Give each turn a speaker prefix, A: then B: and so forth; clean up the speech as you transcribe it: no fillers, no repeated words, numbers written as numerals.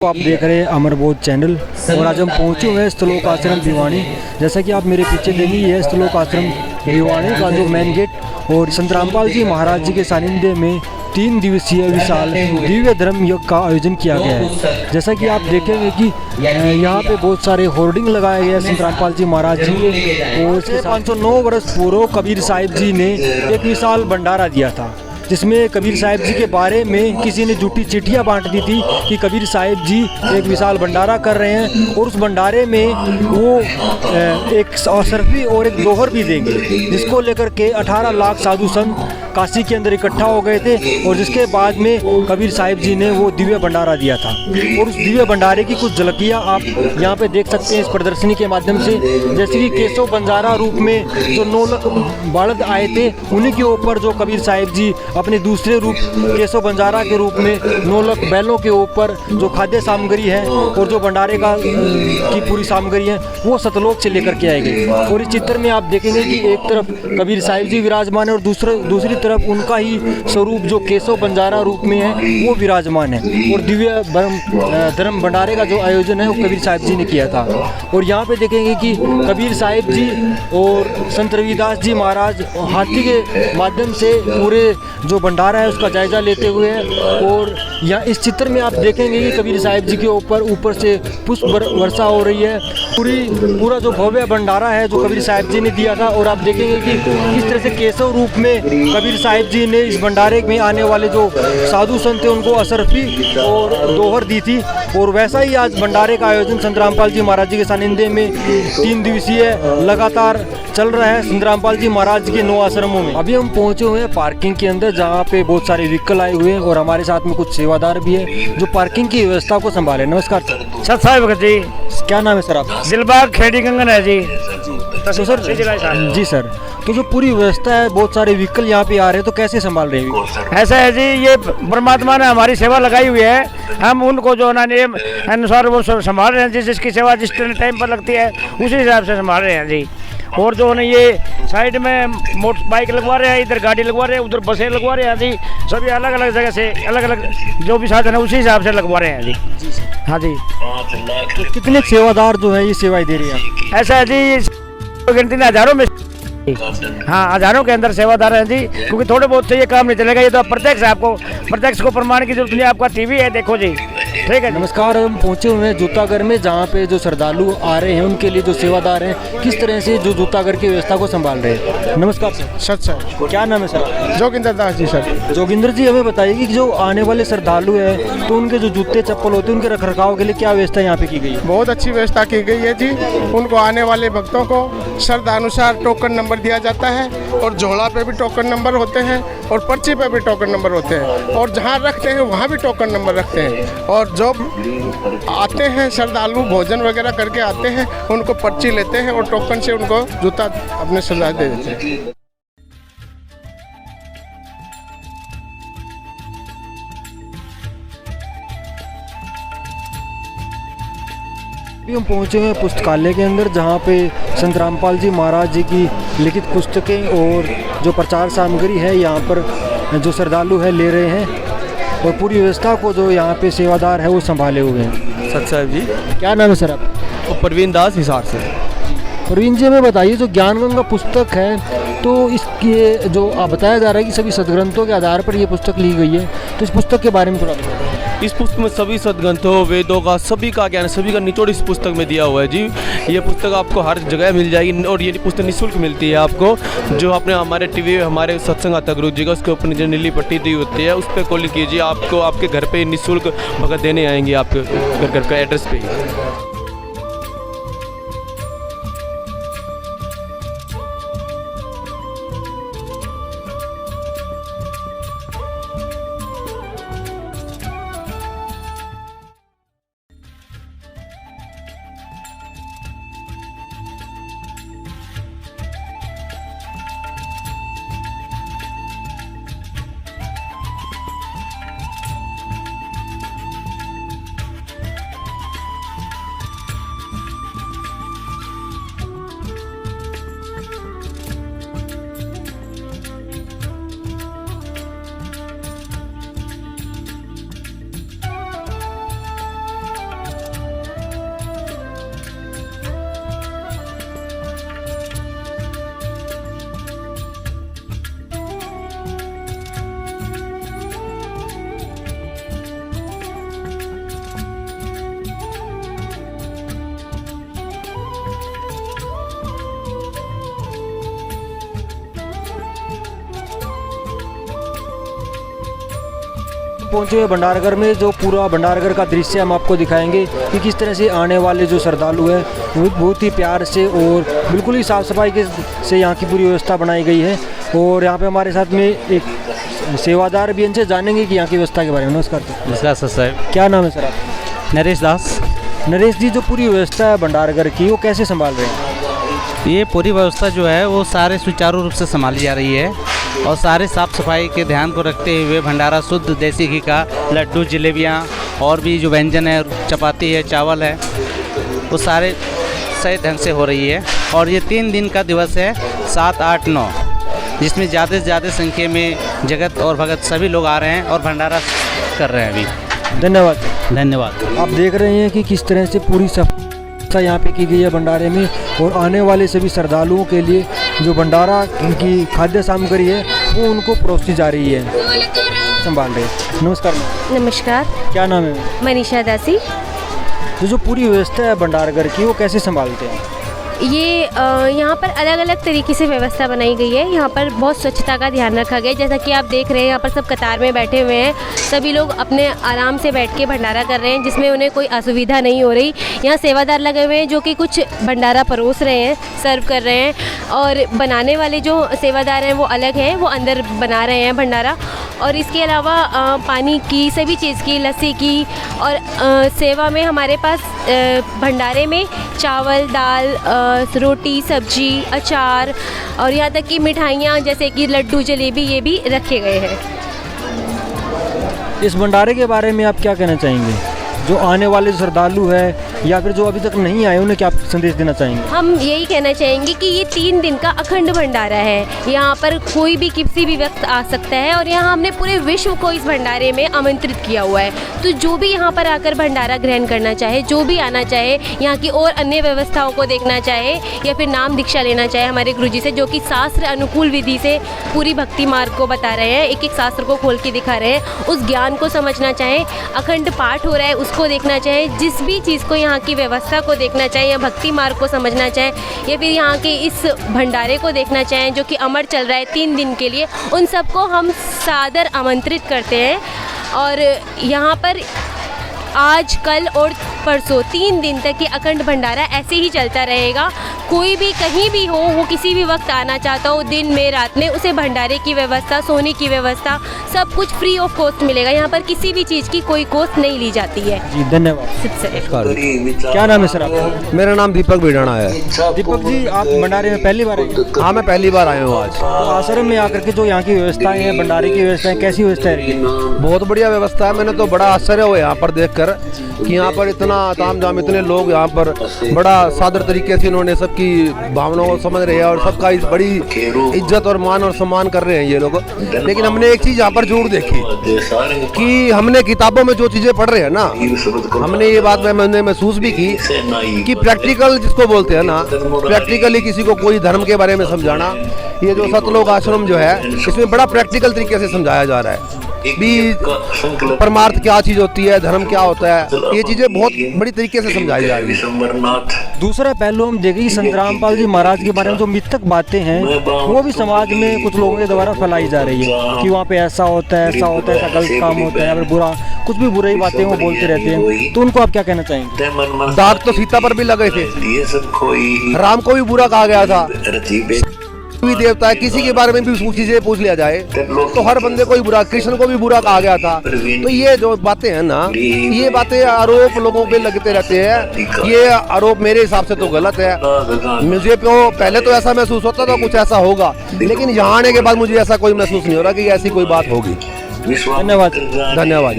A: तो आप देख रहे हैं अमरबोध चैनल और आज हम पहुंचे हुए हैं स्थलोक आश्रम भिवानी। जैसा कि आप मेरे पीछे देखेंगे यह स्थलोक आश्रम भिवानी का जो मेन गेट और संत रामपाल जी महाराज जी के सानिध्य में 3 दिवसीय विशाल दिव्य धर्म यज्ञ का आयोजन किया गया है। जैसा कि आप देखेंगे कि यहाँ पे बहुत सारे होर्डिंग लगाए गए हैं संत रामपाल जी महाराज जी के, और इसके 509 वर्ष पूर्व कबीर साहिब जी ने एक विशाल भंडारा दिया था, जिसमें कबीर साहिब जी के बारे में किसी ने झूठी चिट्ठियाँ बांट दी थी कि कबीर साहिब जी एक विशाल भंडारा कर रहे हैं और उस भंडारे में वो एक सरफी और एक दोहर भी देंगे, जिसको लेकर के 18 लाख साधु संत काशी के अंदर इकट्ठा हो गए थे। और जिसके बाद में कबीर साहिब जी ने वो दिव्य भंडारा दिया था और उस दिव्य भंडारे की कुछ झलकियाँ आप यहाँ पे देख सकते हैं इस प्रदर्शनी के माध्यम से। जैसे कि केशव बंजारा रूप में जो 9 लाख बालद आए थे, उन्हीं के ऊपर जो कबीर साहिब जी अपने दूसरे रूप केशव बंजारा के रूप में 9 लाख बैलों के ऊपर जो खाद्य सामग्री है और जो भंडारे की पूरी सामग्री है वो सतलोक से लेकर के आए गए। और इस चित्र में आप देखेंगे कि एक तरफ कबीर साहिब जी विराजमान है और दूसरी तरफ उनका ही स्वरूप जो केशव बंजारा रूप में है वो विराजमान है। और दिव्य धर्म भंडारे का जो आयोजन है वो कबीर साहिब जी ने किया था। और यहाँ पे देखेंगे कि कबीर साहिब जी और संत रविदास जी महाराज हाथी के माध्यम से पूरे जो भंडारा है उसका जायजा लेते हुए और यहाँ इस चित्र में आप देखेंगे कि कबीर साहिब जी के ऊपर से पुष्प वर्षा हो रही है। पूरा जो भव्य भंडारा है जो कबीर साहिब जी ने दिया था। और आप देखेंगे कि किस तरह से केशव रूप में कबीर साहिब जी ने इस भंडारे में आने वाले जो साधु संत थे उनको असरफी और दोहर दी थी। और वैसा ही आज भंडारे का आयोजन संत रामपाल जी महाराज जी के सानिध्य में 3 दिवसीय लगातार चल रहा है संत रामपाल जी महाराज के 9 आश्रमों में। अभी हम पहुंचे हुए हैं पार्किंग के अंदर, जहां पे बहुत सारे व्हीकल आए हुए हैं और हमारे साथ में कुछ सेवादार भी है जो पार्किंग की व्यवस्था को संभाले। नमस्कार सर।
B: सत साहिब जी,
A: क्या नाम है सर आप?
B: दिलबाग खेड़ी कंगन है जी।
A: तो सर जी सर, तो जो पूरी व्यवस्था है बहुत सारे व्हीकल यहाँ पे आ रहे हैं तो कैसे संभाल रहे हैं?
B: ऐसा है जी, ये परमात्मा ने हमारी सेवा लगाई हुई है, हम उनको जो ना नियम अनुसार वो संभाल रहे हैं। जिसकी सेवा जिस टाइम पर लगती है उसी हिसाब से संभाल रहे हैं जी। और जो है ये साइड में मोटर बाइक लगवा रहे हैं, इधर गाड़ी लगवा रहे हैं, उधर बसें लगवा रहे हैं जी। सभी अलग अलग जगह से अलग अलग जो भी साधन है उसी हिसाब से लगवा रहे हैं जी। हाँ जी।
A: तो कितने सेवादार जो है ये सेवाएं दे रही है?
B: ऐसा है जी, गिनती में हजारों में, हाँ हजारों के अंदर सेवादार हैं जी। क्योंकि थोड़े बहुत से ये काम नहीं चलेगा, ये तो प्रत्यक्ष आपको प्रत्यक्ष को प्रमाण की जरूरत नहीं, आपका टीवी है देखो जी। ठीक है।
A: नमस्कार, हम पहुंचे हुए हैं जूतागर में, जहां पे जो श्रद्धालु आ रहे हैं उनके लिए जो सेवादार हैं किस तरह से जो जूतागर की व्यवस्था को संभाल रहे हैं। नमस्कार सर।
C: सच सर।
A: क्या नाम है सर?
C: जोगिंदर दास जी सर।
A: जोगिंदर जी, हमें बताइए कि जो आने वाले श्रद्धालु हैं तो उनके जो जूते चप्पल होते हैं उनके रखरखाव के लिए क्या व्यवस्था यहाँ पे की गई है?
C: बहुत अच्छी व्यवस्था की गई है जी। उनको आने वाले भक्तों को श्रद्धानुसार टोकन नंबर दिया जाता है और झोला पे भी टोकन नंबर होते हैं और पर्ची पे भी टोकन नंबर होते हैं और जहाँ रखते हैं वहाँ भी टोकन नंबर रखते हैं। और जो आते हैं श्रद्धालु भोजन वगैरह करके आते हैं उनको पर्ची लेते हैं और टोकन से उनको जूता अपने श्रद्धा दे देते हैं।
A: अभी हम पहुंचे हुए हैं पुस्तकालय के अंदर, जहां पे संत रामपाल जी महाराज जी की लिखित पुस्तकें और जो प्रचार सामग्री है यहाँ पर जो श्रद्धालु है ले रहे हैं। और पूरी व्यवस्था को जो यहाँ पे सेवादार है वो संभाले हुए हैं।
D: सत साहिब जी।
A: क्या नाम है सर आप?
D: प्रवीण दास हिसार से।
A: प्रवीण जी, हमें बताइए जो ज्ञान गंगा पुस्तक है तो इसके जो बताया जा रहा है कि सभी सदग्रंथों के आधार पर ये पुस्तक ली गई है, तो इस पुस्तक के बारे में थोड़ा बताइए।
D: इस पुस्तक में सभी सदग्रंथों वेदों का सभी का ज्ञान सभी का निचोड़ इस पुस्तक में दिया हुआ है जी। ये पुस्तक आपको हर जगह मिल जाएगी और ये पुस्तक निःशुल्क मिलती है आपको। जो आपने हमारे टीवी हमारे सत्संग आता गुरु जी का उसके ऊपर नीचे नीली पट्टी दी होती है, उस पर कॉल कीजिए, आपको आपके घर पे निःशुल्क भगत देने आएंगे आपके घर का एड्रेस पे ही।
A: पहुंचे हुए भंडारगढ़ में। जो पूरा भंडारगढ़ का दृश्य हम आपको दिखाएंगे कि किस तरह से आने वाले जो श्रद्धालु हैं वो बहुत ही प्यार से और बिल्कुल ही साफ़ सफाई के से यहाँ की पूरी व्यवस्था बनाई गई है। और यहाँ पे हमारे साथ में एक सेवादार भी इनसे जानेंगे कि यहाँ की व्यवस्था के बारे में। नमस्कार
E: नमस्कार सर साहब।
A: क्या नाम है सर आप?
E: नरेश दास।
A: नरेश जी, जो पूरी व्यवस्था है भंडारगढ़ की वो कैसे संभाल रहे हैं?
E: ये पूरी व्यवस्था जो है वो सारे सुचारू रूप से संभाली जा रही है और सारे साफ़ सफाई के ध्यान को रखते हुए भंडारा शुद्ध देसी घी का लड्डू, जलेबियाँ और भी जो व्यंजन है, चपाती है, चावल है, वो सारे सही ढंग से हो रही है। और ये 3 दिन का दिवस है, 7, 8, 9, जिसमें ज़्यादा से ज़्यादा संख्या में जगत और भगत सभी लोग आ रहे हैं और भंडारा कर रहे हैं अभी।
A: धन्यवाद।
E: धन्यवाद।
A: आप देख रहे हैं कि किस तरह से पूरी सफाई यहाँ पे की गई है भंडारे में और आने वाले सभी श्रद्धालुओं के लिए जो भंडारा की खाद्य सामग्री है वो उनको परोसी जा रही है, संभाल रहे हैं। नमस्कार।
F: नमस्कार।
A: क्या नाम है?
F: मनीषा दासी।
A: जो पूरी व्यवस्था है भंडारगढ़ की वो कैसे संभालते हैं?
F: ये यहाँ पर अलग अलग तरीके से व्यवस्था बनाई गई है। यहाँ पर बहुत स्वच्छता का ध्यान रखा गया है। जैसा कि आप देख रहे हैं, यहाँ पर सब कतार में बैठे हुए हैं। सभी लोग अपने आराम से बैठ के भंडारा कर रहे हैं, जिसमें उन्हें कोई असुविधा नहीं हो रही। यहाँ सेवादार लगे हुए हैं जो कि कुछ भंडारा परोस रहे हैं, सर्व कर रहे हैं, और बनाने वाले जो सेवादार हैं वो अलग हैं, वो अंदर बना रहे हैं भंडारा। और इसके अलावा पानी की, सभी चीज़ की, लस्सी की और सेवा में हमारे पास भंडारे में चावल, दाल, रोटी, सब्जी, अचार और यहाँ तक कि मिठाइयाँ जैसे कि लड्डू, जलेबी, ये भी रखे गए हैं।
A: इस भंडारे के बारे में आप क्या कहना चाहेंगे? जो आने वाले श्रद्धालु है या फिर जो अभी तक नहीं आए उन्हें क्या संदेश देना चाहेंगे?
F: हम यही कहना चाहेंगे कि ये 3 दिन का अखंड भंडारा है। यहाँ पर कोई भी किसी भी वक्त आ सकता है और यहाँ हमने पूरे विश्व को इस भंडारे में आमंत्रित किया हुआ है। तो जो भी यहाँ पर आकर भंडारा ग्रहण करना चाहे, जो भी आना चाहे, यहाँ की और अन्य व्यवस्थाओं को देखना चाहे या फिर नाम दीक्षा लेना चाहे हमारे गुरुजी से, जो कि शास्त्र अनुकूल विधि से पूरी भक्ति मार्ग को बता रहे हैं, एक एक शास्त्र को खोल के दिखा रहे हैं, उस ज्ञान को समझना चाहे, अखंड पाठ हो रहा है उसको देखना चाहे, जिस भी चीज़ को, यहाँ की व्यवस्था को देखना चाहे या भक्ति मार्ग को समझना चाहे या फिर यहाँ के इस भंडारे को देखना चाहें जो कि अमर चल रहा है 3 दिन के लिए, उन सबको हम सादर आमंत्रित करते हैं। और यहाँ पर आज, कल और परसों 3 दिन तक ये अखंड भंडारा ऐसे ही चलता रहेगा। कोई भी कहीं भी हो, वो किसी भी वक्त आना चाहता हो, दिन में, रात में, उसे भंडारे की व्यवस्था, सोने की व्यवस्था, सब कुछ फ्री ऑफ कॉस्ट मिलेगा। यहाँ पर किसी भी चीज़ की कोई कॉस्ट नहीं ली जाती है।
A: जी धन्यवाद। क्या नाम है सर आपका?
G: मेरा नाम दीपक बिडाना है।
A: दीपक जी, आप भंडारे में पहली बार आए?
G: हाँ, मैं पहली बार आया हूँ आज।
A: तो आश्रम में आकर के जो यहाँ की व्यवस्थाएं हैं, भंडारे की व्यवस्थाएं, कैसी व्यवस्था है?
G: बहुत बढ़िया व्यवस्था है। मैंने तो बड़ा आश्चर्य हुआ यहाँ पर देखकर कि यहाँ पर इतना तामझाम, इतने लोग यहाँ पर बड़ा सादर तरीके से इन्होंने सबकी भावनाओं को समझ रहे हैं और सबका इस बड़ी इज्जत और मान और सम्मान कर रहे हैं ये लोग। लेकिन हमने एक चीज़ यहाँ पर जरूर देखी कि हमने किताबों में जो चीज़ें पढ़ रहे हैं ना, हमने ये बात मैंने महसूस भी की कि प्रैक्टिकल जिसको बोलते हैं ना, प्रैक्टिकली किसी को कोई धर्म के बारे में समझाना, ये जो सतलोक आश्रम जो है इसमें बड़ा प्रैक्टिकल तरीके से समझाया जा रहा है भी परमार्थ क्या चीज होती है, धर्म क्या होता है, ये चीजें बहुत बड़ी तरीके से समझाई जा रही है।
A: दूसरा पहलू हम देखें कि संत रामपाल जी महाराज के बारे में जो मिथक बातें हैं वो भी समाज में कुछ लोगों के द्वारा फैलाई जा रही है कि वहाँ पे ऐसा होता है, ऐसा होता है, ऐसा गलत काम होता है या फिर बुरा, कुछ भी बुरी बातें वो बोलते रहते हैं। तो उनको आप क्या कहना चाहेंगे?
G: दाग तो सीता पर भी लगे थे, राम को भी बुरा कहा गया था, भी देवता है, किसी के बारे में भी चीजें पूछ लिया जाए तो हर बंदे को ही बुरा, कृष्ण को भी बुरा कहा गया था। तो ये जो बातें हैं ना, ये बातें आरोप लोगों पे लगते रहते हैं। ये आरोप मेरे हिसाब से तो गलत है। मुझे तो पहले तो ऐसा महसूस होता था कुछ ऐसा होगा, लेकिन यहाँ आने के बाद मुझे ऐसा कोई महसूस नहीं हो रहा कि ऐसी कोई बात होगी।
A: धन्यवाद।
G: धन्यवाद।